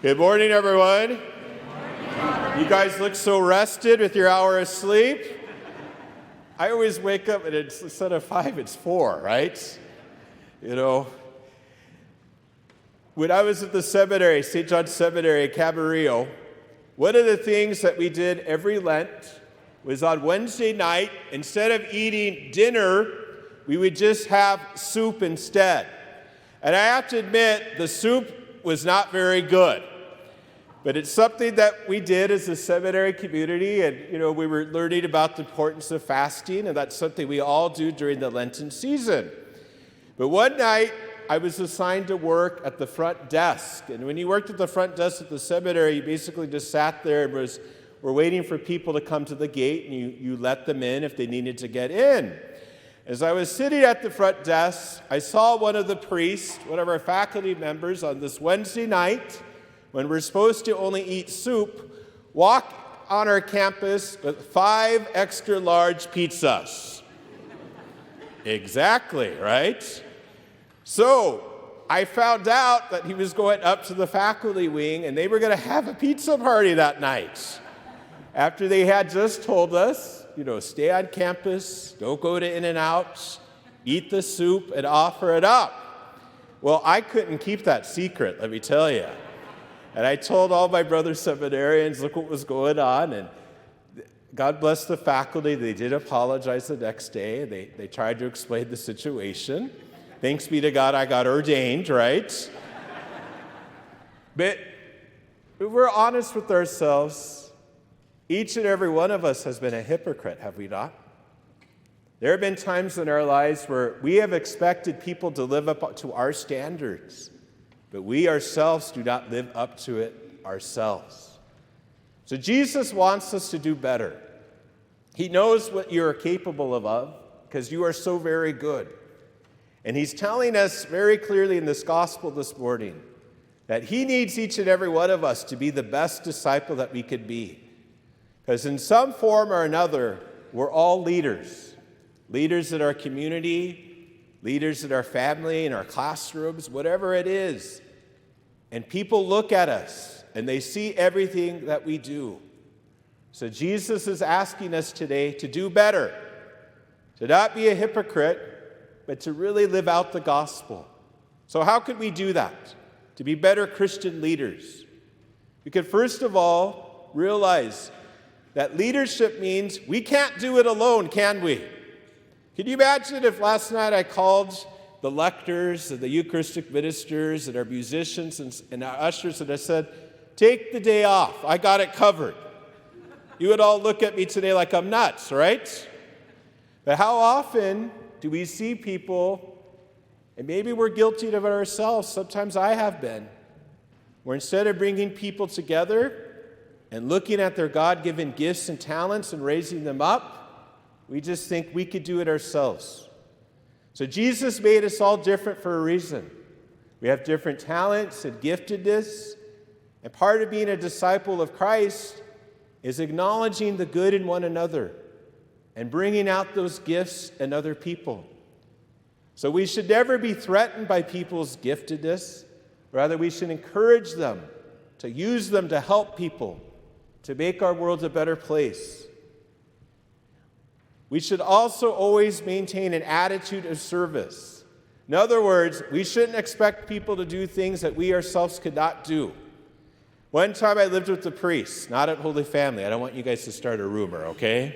Good morning, everyone. You guys look so rested with your hour of sleep. I always wake up and it's instead of 5, it's 4, right? You know, when I was at the seminary, St. John's Seminary, Camarillo, one of the things that we did every Lent was on Wednesday night, instead of eating dinner, we would just have soup instead. And I have to admit, the soup was not very good. But it's something that we did as a seminary community, and we were learning about the importance of fasting, and that's something we all do during the Lenten season. But one night, I was assigned to work at the front desk, and when you worked at the front desk at the seminary, you basically just sat there and were waiting for people to come to the gate, and you let them in if they needed to get in. As I was sitting at the front desk, I saw one of the priests, one of our faculty members, on this Wednesday night, when we're supposed to only eat soup, walk on our campus with 5 extra large pizzas. Exactly, right? So I found out that he was going up to the faculty wing and they were going to have a pizza party that night. After they had just told us, stay on campus, don't go to In-N-Out, eat the soup and offer it up. Well, I couldn't keep that secret, let me tell you. And I told all my brother seminarians, look what was going on. And God bless the faculty. They did apologize the next day. They tried to explain the situation. Thanks be to God, I got ordained, right? But if we're honest with ourselves, each and every one of us has been a hypocrite, have we not? There have been times in our lives where we have expected people to live up to our standards, but we ourselves do not live up to it ourselves. So Jesus wants us to do better. He knows what you are capable of because you are so very good. And he's telling us very clearly in this gospel this morning that he needs each and every one of us to be the best disciple that we could be. Because in some form or another, we're all leaders. Leaders in our community, leaders in our family, in our classrooms, whatever it is. And people look at us and they see everything that we do. So Jesus is asking us today to do better, to not be a hypocrite, but to really live out the gospel. So how could we do that? To be better Christian leaders. We could first of all realize that leadership means we can't do it alone, can we? Can you imagine if last night I called the lectors and the Eucharistic ministers and our musicians and our ushers and I said, take the day off, I got it covered. You would all look at me today like I'm nuts, right? But how often do we see people, and maybe we're guilty of it ourselves, sometimes I have been, where instead of bringing people together and looking at their God-given gifts and talents and raising them up, we just think we could do it ourselves. So Jesus made us all different for a reason. We have different talents and giftedness, and part of being a disciple of Christ is acknowledging the good in one another and bringing out those gifts in other people. So we should never be threatened by people's giftedness. Rather, we should encourage them to use them to help people, to make our world a better place. We should also always maintain an attitude of service. In other words, we shouldn't expect people to do things that we ourselves could not do. One time I lived with the priests, not at Holy Family. I don't want you guys to start a rumor, okay?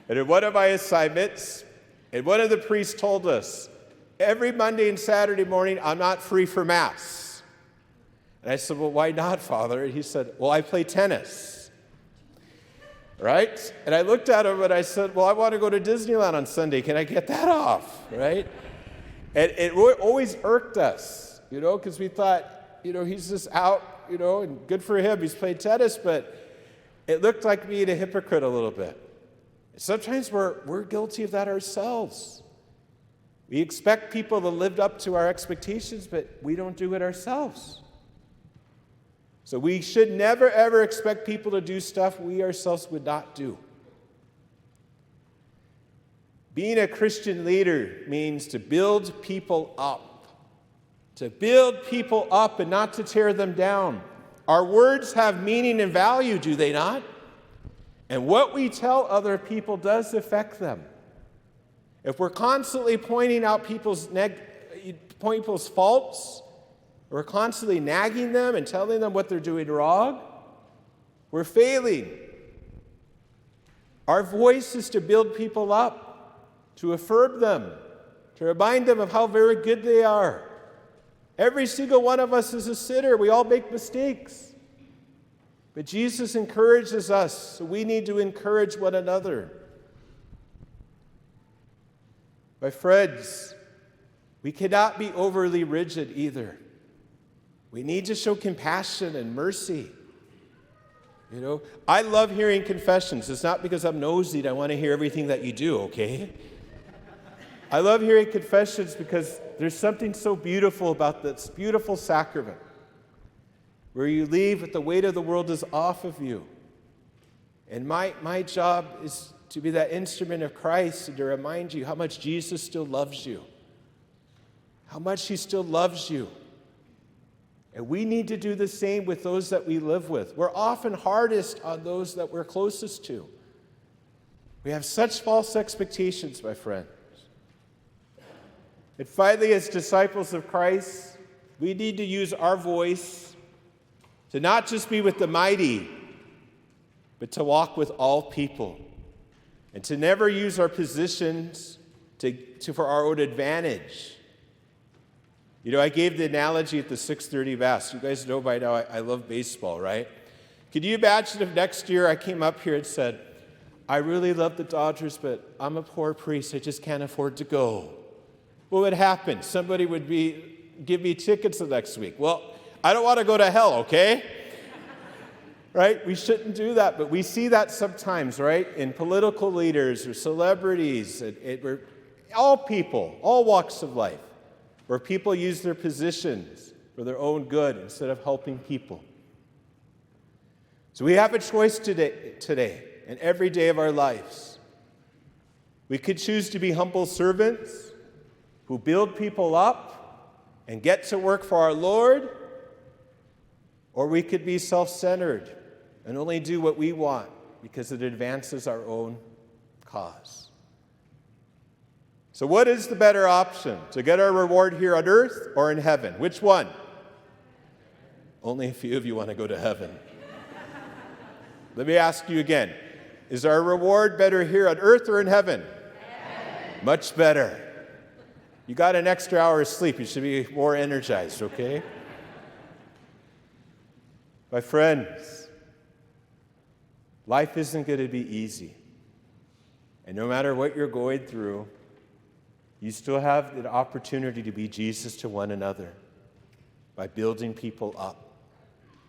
And in one of my assignments, and one of the priests told us, every Monday and Saturday morning, I'm not free for Mass. And I said, well, why not, Father? And he said, well, I play tennis. Right? And I looked at him and I said, well, I want to go to Disneyland on Sunday. Can I get that off? Right? And it always irked us, because we thought, he's just out, and good for him. He's played tennis, but it looked like being a hypocrite a little bit. Sometimes we're guilty of that ourselves. We expect people to live up to our expectations, but we don't do it ourselves. So we should never, ever expect people to do stuff we ourselves would not do. Being a Christian leader means to build people up. To build people up and not to tear them down. Our words have meaning and value, do they not? And what we tell other people does affect them. If we're constantly pointing out people's faults, we're constantly nagging them and telling them what they're doing wrong, we're failing. Our voice is to build people up, to affirm them, to remind them of how very good they are. Every single one of us is a sinner. We all make mistakes. But Jesus encourages us, so we need to encourage one another. My friends, we cannot be overly rigid either. We need to show compassion and mercy. I love hearing confessions. It's not because I'm nosy and I want to hear everything that you do, okay? I love hearing confessions because there's something so beautiful about this beautiful sacrament where you leave with the weight of the world is off of you. And my job is to be that instrument of Christ and to remind you how much Jesus still loves you, how much he still loves you. And we need to do the same with those that we live with. We're often hardest on those that we're closest to. We have such false expectations, my friends. And finally, as disciples of Christ, we need to use our voice to not just be with the mighty, but to walk with all people, and to never use our positions for our own advantage. I gave the analogy at the 6:30 Mass. You guys know by now I love baseball, right? Could you imagine if next year I came up here and said, I really love the Dodgers, but I'm a poor priest. I just can't afford to go. What would happen? Somebody would give me tickets the next week. Well, I don't want to go to hell, okay? Right? We shouldn't do that, but we see that sometimes, right? In political leaders or celebrities, all people, all walks of life, where people use their positions for their own good instead of helping people. So we have a choice today and every day of our lives. We could choose to be humble servants who build people up and get to work for our Lord, or we could be self-centered and only do what we want because it advances our own cause. So what is the better option? To get our reward here on earth or in heaven? Which one? Only a few of you want to go to heaven. Let me ask you again. Is our reward better here on earth or in heaven? Heaven. Much better. You got an extra hour of sleep. You should be more energized, okay? My friends, life isn't going to be easy. And no matter what you're going through, you still have the opportunity to be Jesus to one another by building people up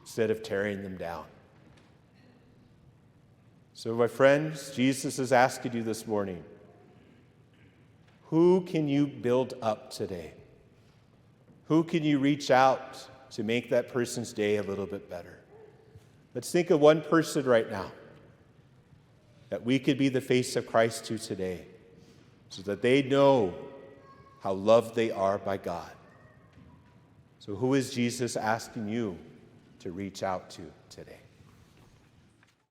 instead of tearing them down. So, my friends, Jesus is asking you this morning, who can you build up today? Who can you reach out to make that person's day a little bit better? Let's think of one person right now that we could be the face of Christ to today, so that they know how loved they are by God. So who is Jesus asking you to reach out to today?